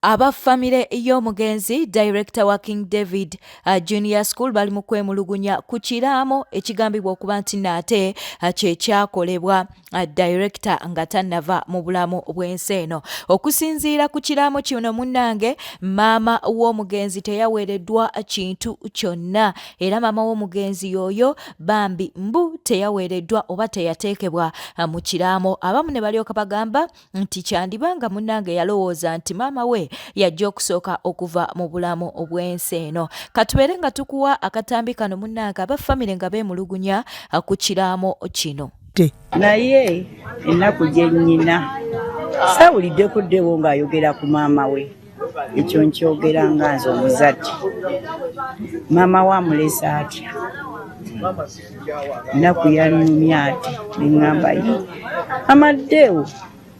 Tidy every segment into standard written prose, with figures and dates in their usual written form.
Aba famire y'omugenzi Director wa King David Junior School bali mu kwemulugunya ku kiraamo ekigambibwa okuba nti nate kye kyakolebwa Director nga tannava mu bulamu bw'ensi eno. Okusinziira ku kiraamo kino munnange, maama w'omugenzi teyaweereddwa kintu kyonna era maama w'omugenzi y'oyo bambi mbu teyaweereddwa oba teyateekebwa mu kiraamo. Abamu ne balyoka bagamba nti kyandibanga munnange yalowooza nti maama we yajja okusooka okuva mu bulamu obw'ensi eno. Katubeere nga tukuwa akatambi kano munnange aba famire nga beemulugunya ku kiraamo kino. Naye ennaku gye nnyina saawuliddeko ddewo ng'ayogera ku maama we. Ekyo nkyogera nga nze omuzadde. Maama we amulesa atya? Ennaku yannumya ati neŋŋamba amaddeewo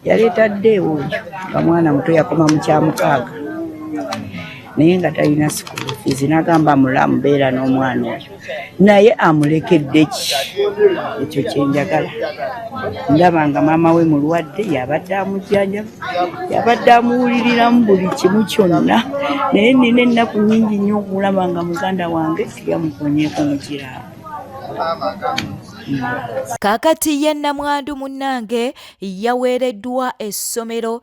yaleeta ddeewo oyo nga mwana muto yakoma mu kyamukaaga naye nga talina school fees, n'agamba mulamu beera n'omwana oyo naye amulekedde ki? Ekyo kye njagala. Ndaba nga maama we mulwadde, yabadde amujjanjaba, yabadde amuwuliriramu buli kimu kyonna, naye nina ennaku nnyingi nnyo okulaba nga muganda wange yamukonyeeko mu kiraamo. Kaakati ye Namwandu munnange yaweereddwa essomero.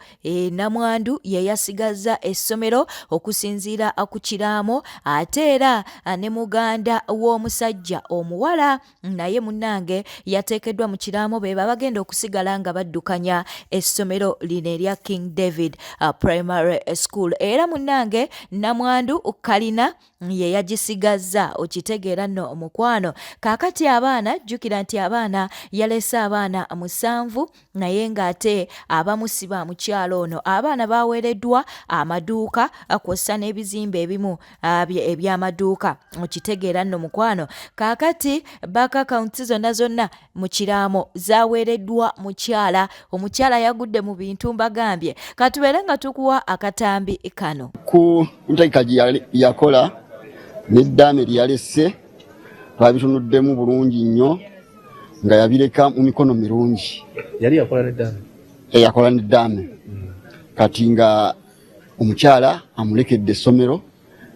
Namwandu ye yasigazza essomero okusinziira ku kiraamo, ate era ne muganda w'omusajja omuwala naye munnange yateekeddwa mu kiraamo, be bagenda okusigala nga baddukanya essomero lino erya King David Primary School. Era munnange Namwandu kalina ye yagisigazza, okitegeera nno omukwano. Kaakati abaana, jjukira nti abaana yalese abaana 7 naye ng'ate abamu si ba mukyalo ono. Abaana baweereddwa amaduuka kw'ossa n'ebizimbe ebimu eby'amaduuka, okitegeera nno mukwano. Kaakati bank accounts zonna mu kiraamo zaaweereddwa mukyala. Omukyala yagudde mu bintu mbagambye. Katubeere nga tukuwa akatambi kano. Ku ntegeka gye yakola n'eddaame lye yalese babitunuddemu bulungi nnyo nga yabireka mu mikono mirungi. Yali yakola n'eddaame? Yakola n'eddaame. Kati nga omukyala amulekedde essomero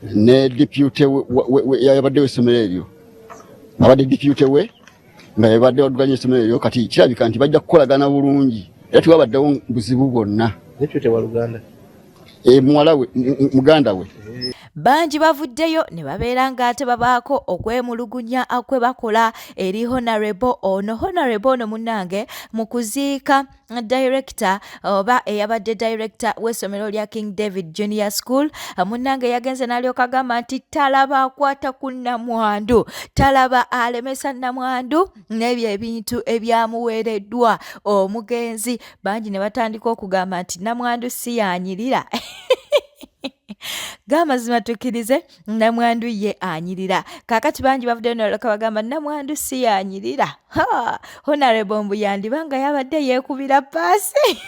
ne deputy we yabaddewo essomero eryo. Abadde deputy we nga yabadde waddukanya essomero eryo, kati kirabika nti bajja kukolagana bulungi era tewabaddewo buzibu bwonna. Deputy wa Luganda? Muwala we, muganda we. Bangi bavuddeyo ne babeera ng'ate babaako okwemulugunya kwe bakola eri honorable ono. Honorable ono munnange mu kuziika director oba eyabadde director w'essomero lya King David Junior School, munnange yagenze n'alyoka agamba nti talaba akwata ku Namwandu, talaba alemesa Namwandu n'ebyo ebintu ebyamuweereddwa omugenzi. Bangi ne batandika okugamba nti Namwandu si yanyirira. Gamazima tukkirize, Namwandu ye anyirira. Kaakati bangi bavuddeyo n'olyoka bagamba Namwandu si yanyirira. Honorable mbu yandibanga yabadde yeekubira paasi.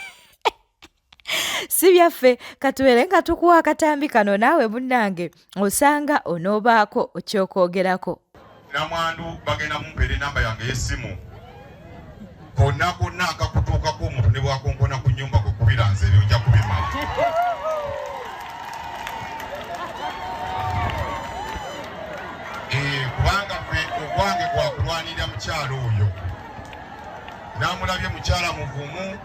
Si byaffe. Katubeere nga tukuwa akatambi kano naawe munnange osanga onoobaako okyokwogerako. Namwandu bagenda mumpeera enamba yange y'essimu. Konna akakutuukako omuntu ne bwakonkona ku nnyumba kwe kubiranze ebyo nja kubimala. Kubanga ffe ogwange gwakulwanirira mukyalo oyo. Namulabye mukyala muvumu,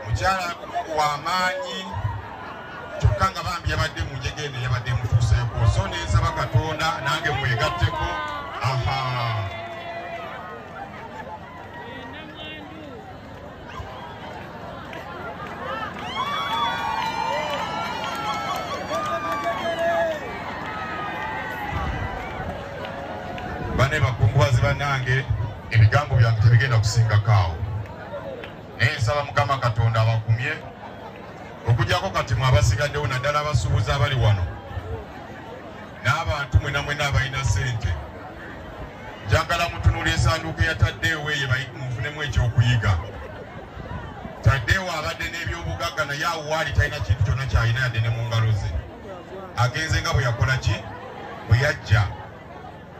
mukyala w'amaanyi, kyokka nga bambi yabadde mu njegene yabadde mutuuseeko. So neesaba Katonda nange mwegatteko. Bane bakungubazi bannange, ebigambo byange tebigenda kusingako awo. Naye nsaba Mukama Katonda abakumye okugyako kati mwe abasigaddewo, naddala abasuubuzi abali wano n'abantu mwena abalina ssente. Njagala mutunula essanduuko eyataddeewo eyo mufunemu ekyokuyiga. Taddeewo abadde n'ebyobugagga naye awo waali talina kintu kyonna kyalina yadde ne mu ngalo ze. Agenze nga bwe yakola ki? Bwe yajja.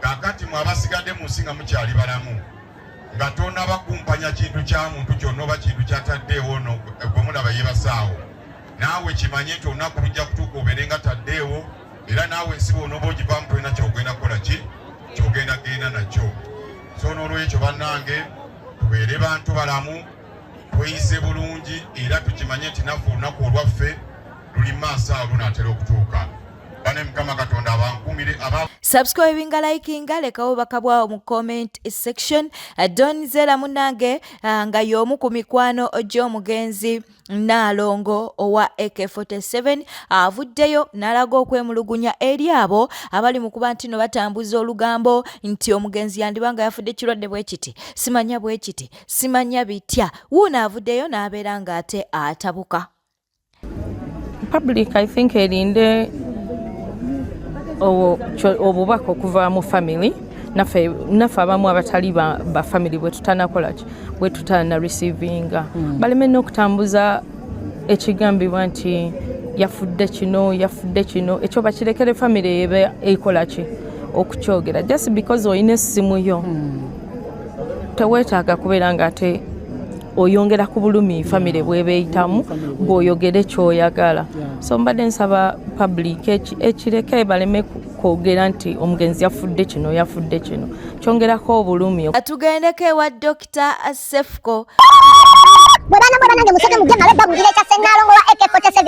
Kaakati mwe abasigadde mu nsi nga mukyali balamu nga tonaba kumpanya kintu kya muntu kyonna oba kintu kyataddeewo ono gwe mulaba yeebasaawo. naawe kimanye nti olunaku lujja kutuuka obeere nga Taddeewo, era naawe ensiba onooba ogivaamu tolina kyogenda kukola ki kyogenda genda nakyo. So n'olwekyo bannange tubeere bantu balamu, tweyise bulungi, era tukimanye nti naffe olunaku olwaffe luli maaso awo lunaatera okutuuka. Bane Mukama Katonda abankumire subscribinga likinga lekawo bakabwawo mu comment section. Don Zera munange nga y'omu ku mikwano gy'omugenzi Nnaalongo owa AK47 avuddeyo n'alaga okwemulugunya eri abo abali mu kuba nti no batambuza olugambo nti omugenzi yandibanga yafudde kirwadde bwe kiti, simanya bwe kiti, simanya bitya. Wuuno avuddeyo n'abeera ng'ate atabuka. Public, I think erinde obubaka okuva mu family naffe abamu abatali ba family bwe tutana receivinga baleme n'okutambuza ekigambibwa nti yafudde kino ekyo bakirekere family ebe ekola ki okukyogera just because oyina essimu yo teweetaaga kubeera nga ate oyongera ku bulumi family bwebeyitamu bw'oyogere kyoyagala. So mbadde nsaba public ekireke baleme kwogera nti omugenzi yafudde kino kyongerako obulumi. Atugendeko ewa Dr. Sefco. Bwana nange musoke mujje malo bagulire kya Nnaalongo wa AK47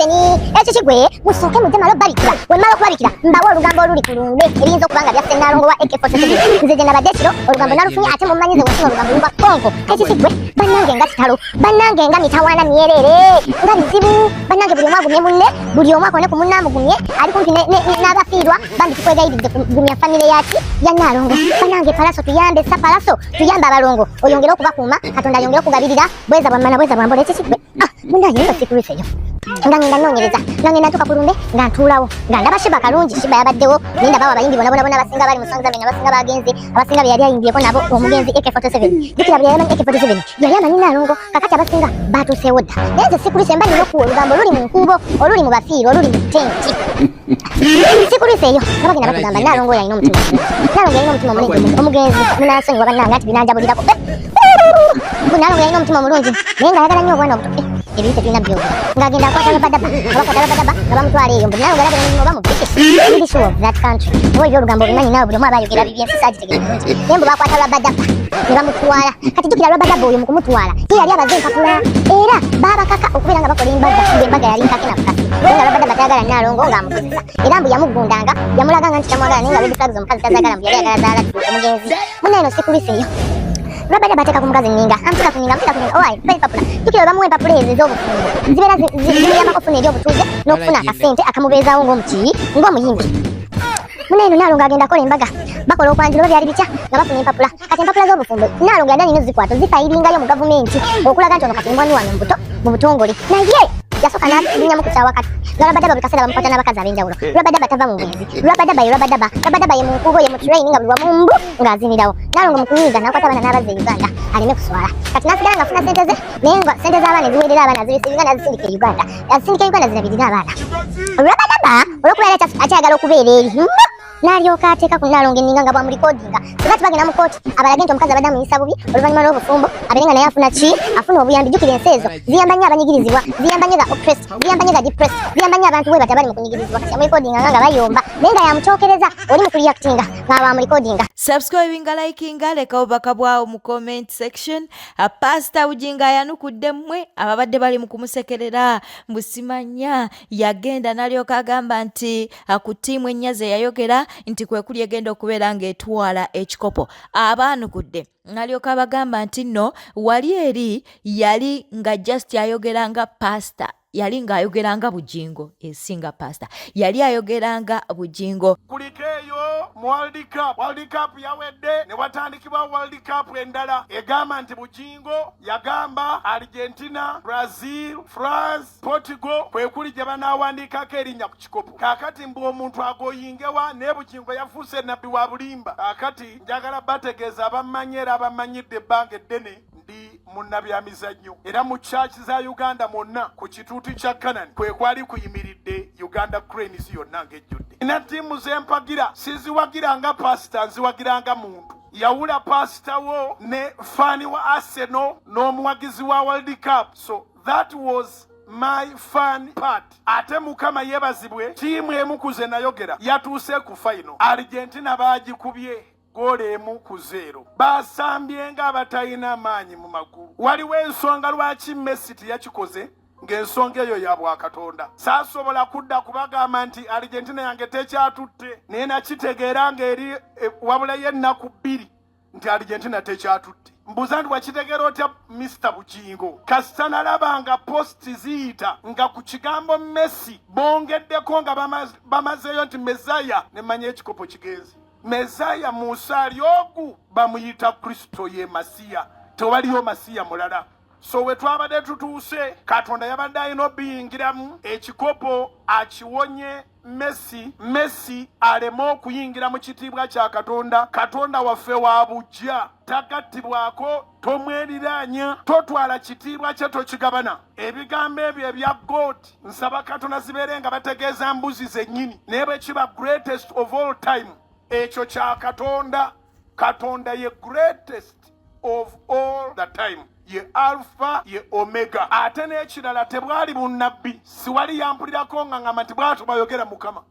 ekyo kigwe musoke mujje malo barikira wemalo kubarikira mbawo olugambo oluli kulunde eriyinza okubanga bya Nnaalongo wa AK47 nze gye nabadde kiro olugambo nalufunye ate mumanyize wasina olugambo luba konko ekyo kigwe bannange nga kitalo bannange nga mitawaana myerere nga bizibu bannange buli omu agumye munne buli omu akone ku munne amugumye ali kumpi n'abafiirwa bambi tukwegayiridde kugumya famire yaki ya Nnaalongo. Bannange palaso tuyambe sapalaso tuyambe abalongo oyongere okubakuuma Katonda ayongere okugabirira bweza bwamala bweza bwambola ekyo kigwe munange nga sikuluseyo nga ngenda noonyereza nga ngenda ntuuka ku lumbe nga ntuulawo nga ndaba Shiba kalungi Shiba yabaddewo ninda bawa abayimbi bona abasinga bali mu songs zamenya abasinga bagenze abasinga be yali ayimbyeko nabo omugenzi AK47 jukira buli yamanyi AK47 yali amanyi Nnaalongo kakati abasinga batuuseewo dda naye nze sikuluse mba nina okuwa olugambo oluli mu nkuubo oluli mu bafiiro oluli mu tenti sikuluseeyo nga bagenda batugamba Nnaalongo yalina omutima omulungi omugenzi munansonyiwa bannange ati binanjabulirako Nnaalongo yalina omutima omulungi naye ng'ayagala nnyo obwana obuto ebintu tulina byogera ng'agenda akwata Rabadaba nga bamutwala eyo mbu Nnaalongo alabira n'omulimu oba mubike really sure of that country oba ebyo olugambo obimanyi naawe buli omu aba ayogera bibye ensi saagitegeera bulungi naye mbu bakwata Rabadaba ne bamutwala kati jjukira Rabadaba oyo mu kumutwala ye yali abaze empapula era baabakaka okubeera nga bakola embaga yali nkake na bukasi naye nga Rabadaba tayagala Nnaalongo ng'amukozesa era mbu yamugundanga yamulaganga nti tamwagala naye nga baby flags omukazi tazagala mbu yali ayagala zaala omugenzi munaeno sikuluseeyo Rabadaba ateeka ku mukazi nninga amuteeka ku nninga owaye mpa empapula jjukira bamuwa empapula ezo ez'obufumbo zibeera zimuyambako okufuna eby'obutuuze n'okufuna akasente akamubeezaawo ng'omuyimbi munaeno Nnaalongo agenda akola embaga bakola okwanjula oba byali bitya nga bafuna empapula kati empapula z'obufumbo Nnaalongo yadda nino zikwata zifayiringayo mu gavumenti okulaga nti ono kati mbwani wano mu butongole naye yasooka n'alinyamu ku kyawakati nga Rabadaba buli kaseera bamukwata n'abakazi ab'enjawulo Rabadaba tava mu bwenzi Rabadaba ye mu nkubo ye mu train nga buli wamu mbu ng'azinirawo Nnaalongo mu kunyiiga n'akwata abaana n'abazza e Uganda aleme kuswala kati n'asigala ng'afuna sente ze naye nga sente z'abaana eziweerera abaana azirisivinga n'azisindika e Uganda azisindika e Uganda zirabirira abaana Rabadaba olw'okuba yali akyagala okubeera eri n'alyoka ateeka ku Nnaalongo enninga nga bwamurikodinga sikati bagenda mu kooti abalage nti omukazi abadde amuyisa bubi oluvannyuma lw'obufumbo abeere nga naye afuna ki afuna obuyambi jjukira ensi ezo ziyamba nnyo abanyigirizibwa ziyamba nnyo ga oppressed ziyamba nnyo ga depressed ziyamba nnyo abantu bwe bati abali mu kunyigirizibwa kati amurikodinga nga bayomba naye nga yamukyokereza oli mu kureactinga nga bamurikodinga. Subscribinga likinga lekawo bakabwawo mu comment section. Pastor Ujinga yanukudde mmwe ababadde bali mu kumusekerera mbusimanya yagenda n'alyoka agamba nti ku ttiimu ennyaze yayogera nti kwe kuli egenda okubeera ng'etwala ekikopo abaanukudde n'alyoka abagamba nti nno wali eri yali nga just ayogeranga pastor yali ng'ayogeranga bugingo esinga pastor yali ayogeranga bugingo kuliko eyo mu World Cup yawedde ne watandikibwa World Cup endala egamba nti bugingo yagamba Argentina, Brazil, France, Portugal kwe kuli gye banaawandiikako erinnya ku kikopo kaakati mbu omuntu agoyingewa naye bugingo yafuuse nabbi wa bulimba kaakati njagala bategeeza abamanyi era abamanyidde ebbanga eddene ndi munnabyamizannyo era mu church za Uganda mwonna ku kituuti kya Kanani kwe kwali kuyimiridde Uganda Cranes yonna ng'ejjudde ina ttiimu zempagira siziwagiranga pasita nziwagiranga muntu yawula pasita wo ne fani wa Arsenal n'omuwagizi wa World Cup so that was my fun part. Ate mukama yebazibwe tiimu emu kuze nayogera yatuuse ku final. Argentina bagikubye goolo emu ku 0. Basambye nga abatalina amaanyi mu magulu. Waliwo ensonga lwaki Messi teyakikoze ng'ensonga eyo ya Bwakatonda. Saasobola kudda kubagamba nti Argentina yange tekyatutte naye nakitegeera ng'eri wabula y'ennaku 2 nti Argentina tekyatutte. Mbuza nti wakitegeera otya Mr. Bugingo kasita nalaba nga posti ziyita nga ku kigambo Messi bongeddeko nga bamazeeyo nti Mezaya ne manya ekikopo kigenzi. Mezaya mu nsaali ogu bamuyita Kristo ye Masiya, tewaliyo Masiya mulala. So we twabadde tutuuse Katonda yabadde alina obiyingiramu ekikopo akiwonye Messi aleme okuyingira mu kitiibwa kya Katonda. Katonda waffe wa bujja tagattibwako, tomweriraanya, totwala kitiibwa kye tokigabana. Ebigambo ebyo ebya God nsaba Katonda zibeere nga bategeeza mbuzi zennyini naye bwe kiba greatest of all time ekyo kya Katonda. Katonda ye greatest of all the time, ye Alpha ye Omega. Ate n'ekirala tebwali bunnabbi siwali yampulirako nga ngamba nti bw'atyo bayogera Mukama.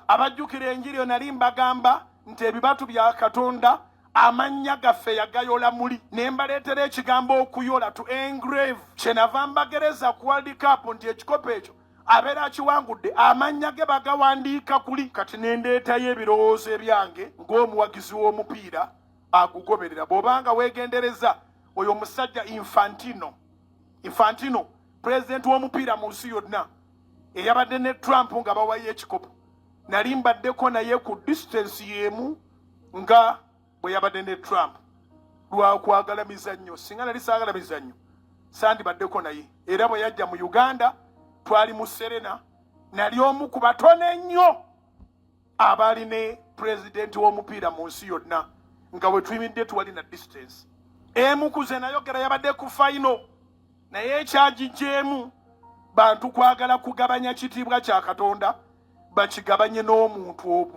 Abajjukira enjiri nali mbagamba nti ebibatu bya Katonda amannya gaffe yagayola muli ne mbaleetera ekigambo okuyola to engrave. Kyenava mbagereza ku World Cup nti ekikopo ekyo abeera akiwangudde amannya ge bagawandiika kuli. Kati nendeetayo ebirowoozo ebyange ng'omuwagizi w'omupiira agugoberera. Bw'obanga weegendereza oyo musajja Infantino president w'omupiira mu nsi yonna eyabadde ne Trump nga bawayo ekikopo, nali mbaddeko naye ku distance y'emu nga bwe yabadde ne Trump lwa kwagala mizannyo. Singa nali saagala mizannyo sandibaddeko naye. Era bwe yajja mu Uganda twali mu Serena, nali omu ku batono ennyo abaali ne president w'omupiira mu nsi yonna nga bwe tuyimidde tuwali na distance. Emukuze nayogera yabadde ku final naye ekyagijjeemu bantu kwagala kugabanya kitiibwa kya Katonda bakigabanye n'omuntu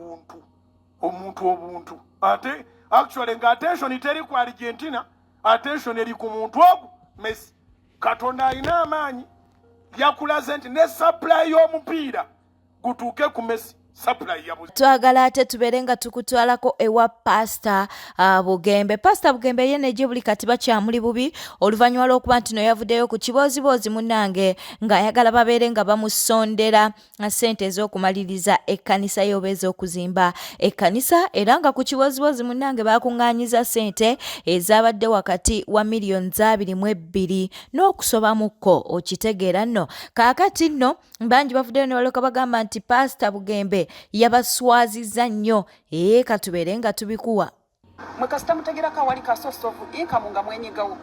obuntu. Ate actually nga attention teri ku Argentina, attention eri ku muntu ogu Messi. Katonda alina amaanyi yakulaze nti ne supply y'omupiira gutuuke ku Messi. Twagala ate tubeere nga tukutwalako ewa Pastor Bugembe. Pastor Bugembe ye neje buli kati bakyamuli bubi oluvannyuma lw'okuba nti no yavuddeyo ku kiboozibozi munnange ng'ayagala babeere nga bamusondera ssente ez'okumaliriza ekkanisa y'obeeza okuzimba ekkanisa, era nga ku kiboozibozi munnange bakuŋŋaanyiza ssente ezabadde wakati wa miliyoni 22 n'okusobamukko. Okitegeera nno kaakati nno bangi bavuddeyo ne balyoka bagamba nti Pastor Bugembe yabaswaziza nnyo. Katubeere nga tubikuwa mwe kasita mutegerako awali kasource of income nga mwenyigawo.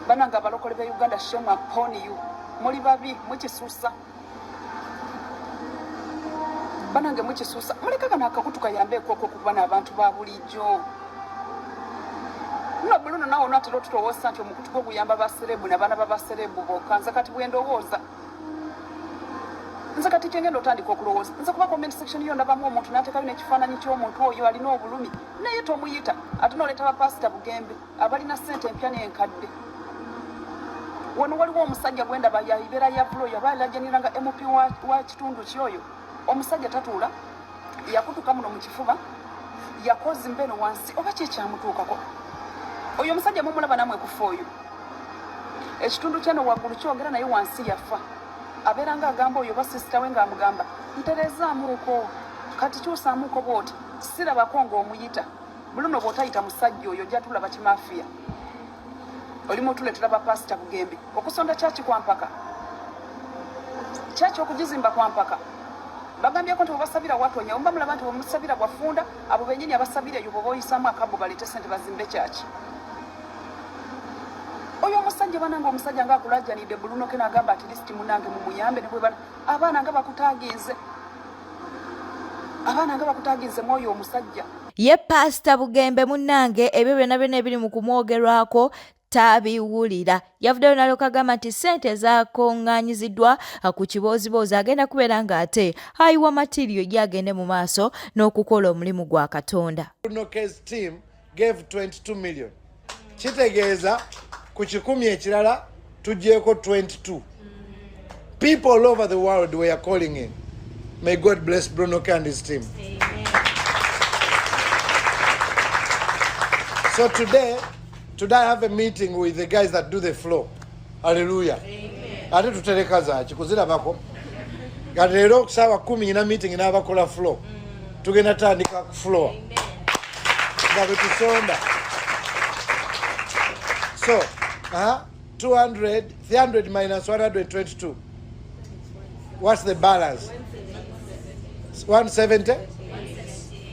Bananga abalokole be Uganda, shame upon you. Muli babi mukisuusa. Banange mukisuusa. Mulekaga n'akakutu kayambeeko okukuba n'abantu ba bulijjo. Nno buluno nawo natera otutowooza nti omukutu gwo guyamba baserebu n'abaana b'abaserebu bokka. Nze kati bwe ndowooza nze kati kyengenda otandika okulowooza nze kuba comment section yo ndabamu omuntu n'ateekayo n'ekifaananyi ky'omuntu oyo alina obulumi naye tomuyita ate n'oleeta ba Pastor Bugembe abalina ssente empya n'enkadde. Wano waliwo omusajja gwendaba yayibeera ya bulo yaba alajaniranga MP wa kitundu kyoyo. Omusajja tatuula yakutuka muno mu kifuba yakozi mbeno wansi oba kyekyamutuukako. Oyo omusajja mumulaba namwe kufa oyo. Ekitundu kyano waggulu kyogera naye wansi yafa. Abeera nga agamba oyo basisita we ng'amugamba nterezaamuuko kati kyusaamuuko bw'oti sirabako ng'omuyita buluno bw'otayita musajja oyo ojja tulaba kimafiya. Olimu tuleetera ba Pastor Bugembe okusonda kyaki kwa mpaka kyaki okugizimba kwa mpaka. Bagambyeko nti bwebasabira watonya omba mulaba nti bwemusabira bwafunda abo bennyini abasabira eyo bw'oba oyisaamu akabbo baleete ssente bazimbe kyaki. Oyo omusajja bananga omusajja ng'akulajjanidde buluno ke n'agamba ati lisiti munange mumuyambe ne bwe abaana nga bakutaaginze mwoyo omusajja. Ye Pastor Bugembe munnange ebyo byonna byonna ebiri mu kumwogerwako tabiwulira. Yavuddeyo n'alyoka agamba nti ssente zakuŋŋaanyiziddwa ku kiboozibozi agenda kubeera ng'ate ayiwa matiriyo gy'agende mu maaso n'okukola omulimu gwa Katonda. Case team gave 22 million. Kitegeeza ku 10 ekirala tugyeko 22. People all over the world were calling in. May God bless Bruno K and his team. Amen. So today I have a meeting with the guys that do the floor. Hallelujah. Ate tutereka zaaki kuzirabako. Kati leero kusaawa 10 ina meeting n'abakola floor. Tugenda tandika ku floor. Nga bwe tusonda. So, 300 minus 122. What's the balance? 170?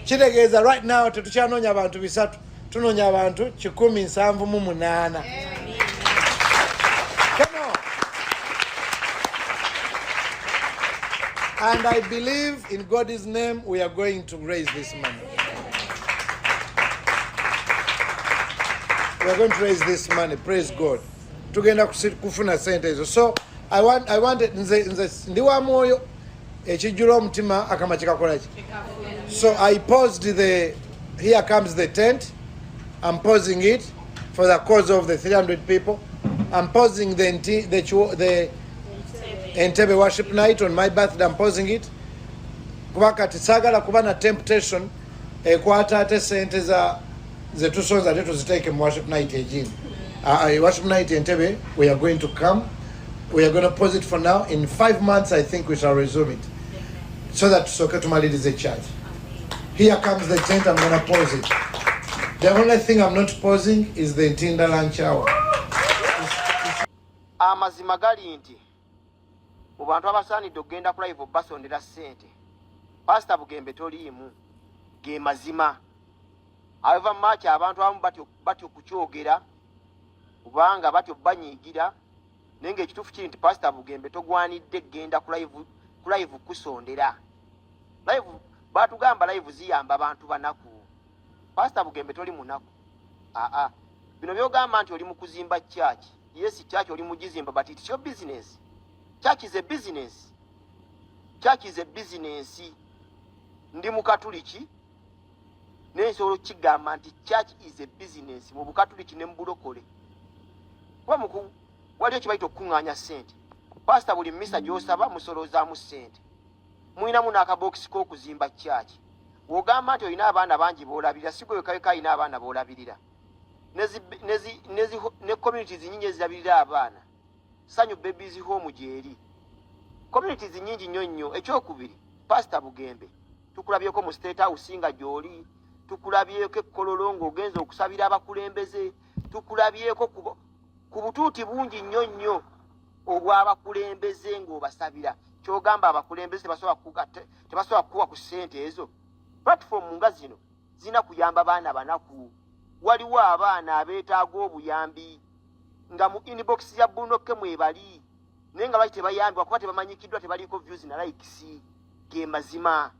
Kitegeeza right now tetukyanoonya abantu 3. Tunoonya abantu 178. Come on. And I believe in God's name we are going to raise this money. We are going to raise this money. Praise God. Tugenda kufuna sente ezo. So I wanted nze ndiwa moyo ekijjula omutima akama kikakola ki. So I paused here comes the tent. I'm pausing it for the cause of the 300 people. I'm pausing the Entebbe worship night on my birthday. I'm pausing it. Kuba kati sagala kuba na temptation ekwata ate sente ze tusonza letu ziteke mu worship night egin. Worship night Entebbe, we are going to come. We are going to pause it for now. In 5 months, I think we shall resume it. So that Soketumali is a church. Here comes the tent. I'm going to pause it. The only thing I'm not pausing is the Ntinda lunch hour. Amazima gali nti mu bantu abasaanidde okugenda ku live basondera ssente. Pastor Bugembe toliimu ge mazima. However much abantu abamu batyo kukyogera kubanga batyo banyiigira nenge ekituufu kiri nti Pastor Bugembe togwanidde genda ku live kusondera. Live batugamba live ziyamba abantu banaku. Pastor Bugembe toli munaku. Bino byogamba nti oli mu kuzimba church. Yes, church oli mugizimba, but it's your business. Church is a business. Church is a business. Ndi mu Katuliki n'ensolo kigamba nti church is a business. Mu Bukatuliki ne mu Bulokole. Waliyo kibayita okukuŋŋaanya ssente. Pastor buli misa gy'osaba musolozaamu ssente. Mulinamu n'akabookisi k'okuzimba church. Wogamba nti olina abaana bangi boolabirira, si gwe wekka alina abaana boolabirira. Ne communities nyingi ezirabirira abaana. Sanyu Babies Home gyeri. Communities nyingi nnyo. Ekyokubiri, Pastor Bugembe tukulabyeko mu State House nga gy'oli, tukulabyeko ekkololo ng'ogenza okusabira abakulembeze, tukulabyeko ku butuuti bungi nnyo obw'abakulembeze ng'obasabira. Kyogamba abakulembeze tebasobola kukuwa ku ssente ezo. Platform nga zino zina kuyamba baana banaku. Waliwo abaana abeetaaga obuyambi nga mu inbox ya Bunoke mwebali naye nga lwaki tebayambibwa kuba tebamanyikiddwa tebaliiko views na likes. Ge mazima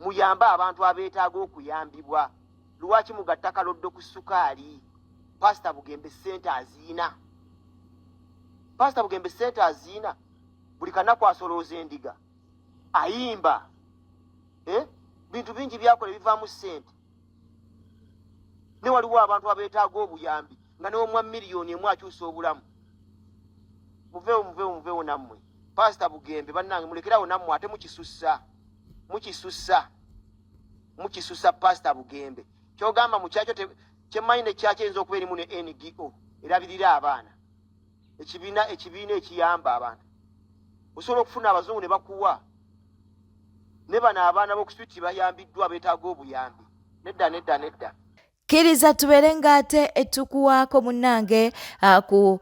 muyamba abantu abeetaaga okuyambibwa. Lwaki mugatta kaloddo ku sukaali? Pastor Bugembe ssente aziina. Pastor Bugembe ssente aziina. Buli kanaku asolooza endiga ayimba. Bintu bingi byakola bivaamu ssente. Ne waliwo abantu abeetaaga obuyambi nga n'omwa miliyoni emu akyusa obulamu. Muveewo nammwe. Pastor Bugembe bannange mulekerawo nammwe ate mukisusa Pastor Bugembe. Kyogamba mu kyakyo kyemmanyi ne kyakyo eyinza okuba erimu ne NGO erabirira abaana. Ekibiina ekiyamba abantu. Osobola okufuna abazungu ne bakuwa. Ne bano abaana b'okuswiti bayambiddwa beetaaga obuyambi. Nedda. Kkiriza tubeere ng'ate etukuwaako munnange ku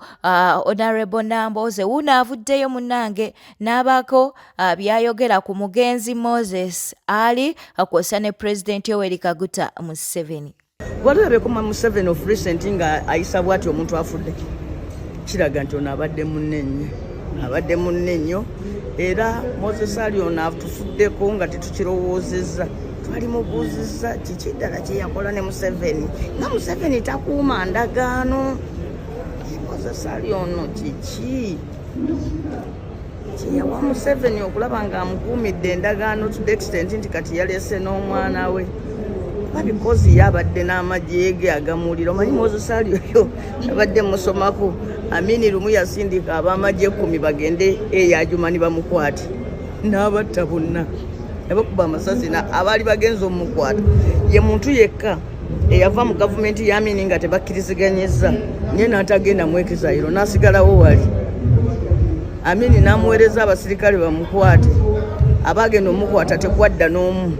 Honorable Namboze wuno avuddeyo munnange n'abaako byayogera ku mugenzi Moses Ali kw'ossa ne President Yoweri Kaguta Museveni. Walabeko Museveni of recent nga ayisa bw'ati omuntu afudde. Kiraga nti ono abadde munne nnyo era Moses Ali ono atufuddeko nga tetukirowoozezza. Twali mubuuzizza kiki ddala kye yakola ne Museveni. Nga Museveni takuuma ndagaano. Moses Ali ono kiki kye yawa Museveni okulaba ng'amukuumidde endagaano to the extent nti kati yalese n'omwana we. because yabadde n'amagye ge agamulira omanyi Moses Ali oyo abadde musomako Amini lumu yasindika abamagye 10 bagende eyajumani bamukwate n'abatta bonna abakuba amasasi na abali bagenzo omukwata ye muntu yekka eyava mu gavumenti ya Amini nga tebakkiriziganyizza nye n'atagenda mwekizayiro n'asigalawo wali Amini n'amuweereza abasirikale bamukwate abagenda omukwata tekwadda n'omu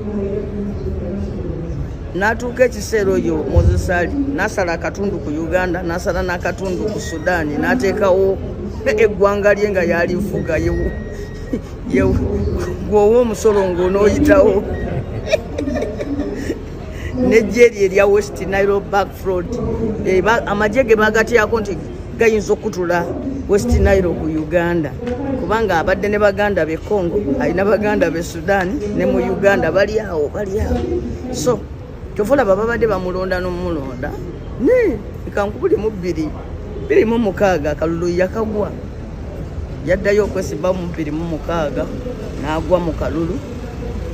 natuuka ekiseera oyo Moses Ali nasala akatundu ku Uganda nasala n'akatundu ku Sudani n'ateekawo eggwanga lye nga yalifuga gwowa omusolongo n'oyitawo nejeri erya West Nile Backfront amagye ge bagatyako nti gayinza okutula West Nile ku Uganda kubanga abadde ne baganda be Congo alina baganda be Sudan ne mu Uganda bali awo so kyofula baba badde bamulonda n'omulonda ne ikankubuli mu 26 kalulu yakagwa yaddayo okwesiba mu 26 n'agwa mu kalulu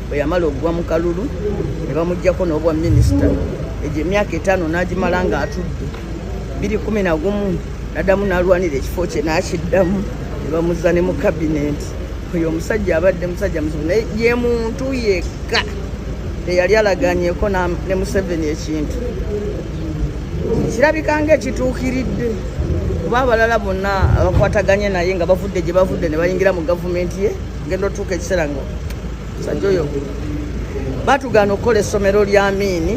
bwe yamala ogwa mu kalulu ne bamuggyako n'obwa minisita egyo emyaka 5 n'agimala nga atudde 2011 nadamu n'alwanira ekifo kye n'akiddamu ne bamuzza ne mu kabineti oyo omusajja abadde musajja muzibu naye ye muntu yekka eyali alaganyeko ne Museveni ekintu kirabika ng'ekituukiridde kuba abalala bonna abakwataganye naye nga bavudde gye bavudde ne bayingira mu gavumenti ye ngenda otuuka ekiseera nga musajja oyo batugaana okukola essomero lya Amini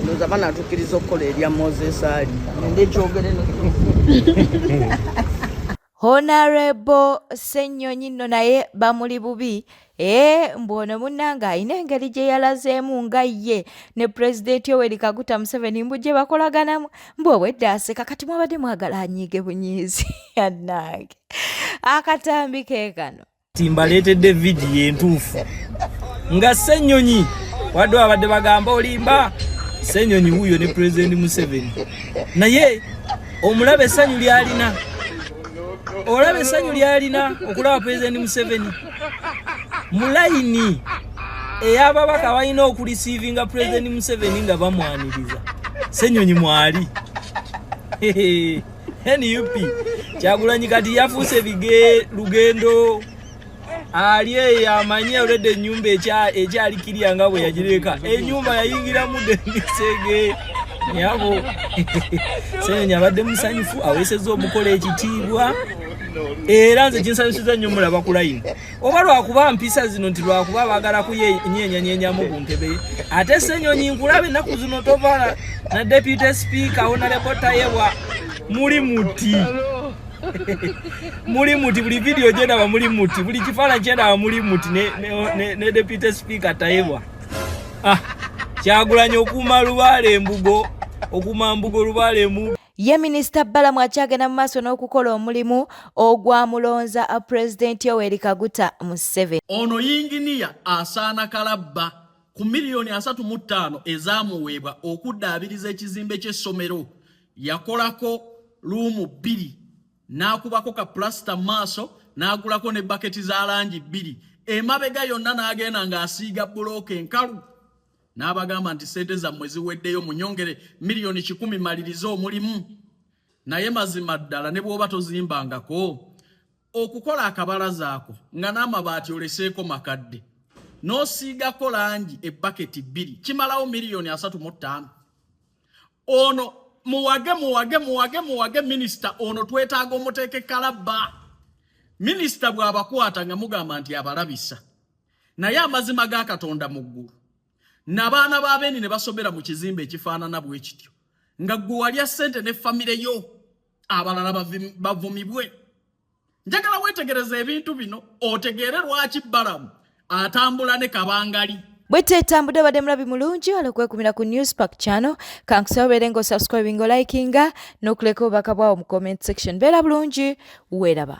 ndoza banatukkiriza okukola erya Moses Ali ndekyogere Honorable Ssenyonyi nno naye bamuli bubi mbona munnanga ayina engeri gye yalazeemu nga ye ne Pulezidenti Yoweri Kaguta Museveni mbu gye bakolaganamu mbu obwedda aseka kati mwabadde mwagala anyiige bunyiizi yannange akatambi ke kano timbaleetedde vidiyo entuufu nga Ssenyonyi wadde abadde bagamba olimba Ssenyonyi wuuyo ne Pulezidenti Museveni naye omulaba essanyu lyalina olaba essanyu lyalina okulaba Pulezidenti Museveni mulayini ey'ababaka balina okulisiivinga Pulezidenti Museveni nga bamwaniriza Ssenyonyi mwali NUP Kyagulanyi kati yafuuse lugendo ali eyo amanye olwedde ennyumba ekyalikirya nga bwe yagireka ennyumba yayingiramu dengisege yabo Ssenyonyi abadde musanyufu aweesezza omukola ekitiibwa era nze kinsanyusiza nnyo mulaba ku layini oba lwakuba mpisa zino nti lwakuba baagala kunyenyanyenyamu ku ntebe ye ate Ssenyonyi nkulaba ennaku zino tovaala na Deputy Speaker Honorable Tayebwa muli muti muli muti buli vidiyo gyendaba muli muti buli kifaananyi kyendaba muli muti ne Deputy Speaker Tayebwa Kyagulanyi okuuma Lubaale Embugo okuuma Mbugo Lubaale Embugo ye Minisita Balamu akyagenda mu maaso n'okukola omulimu ogwamulonza Pulezidenti Yoweri Kaguta Museveni. Ono yinginiya asaana kalabba ku miliyoni 35 ezaamuweebwa okuddaabiriza ekizimbe ky'essomero yakolako luumu 2 n'akubako ka plasita maaso n'agulako ne baketi za langi 2 emabega yonna n'agenda ng'asiiga bulooka enkalu n'abagamba nti ssente zammwe ziweddeyo munyongere miliyoni 10 maliriza omulimu naye mazima ddala ne bw'oba tozimbangako okukola akabalaza ako nga n'amabaati oleseeko makadde n'osiigako langi ebbaketi 2 kimalawo miliyoni 35 ono muwage minisita ono twetaaga omuteeke kalabba minisita bw'abakwata nga mugamba nti abalabisa naye amazima ga Katonda mu ggulu n'abaana b'abeeni ne basobera mu kizimbe ekifaanana bwe kityo nga ggwe walya ssente ne famire yo abalala bavumibwe njagala weetegereza ebintu bino otegeere lwaki Balamu atambula ne kabangali bwetetambudde badde mulabi mulungi olw'okwekumira ku Newspark channel kankusobere ngo subscribing likinga n'okuleka obubaka bwawo mu comment section beera bulungi weeraba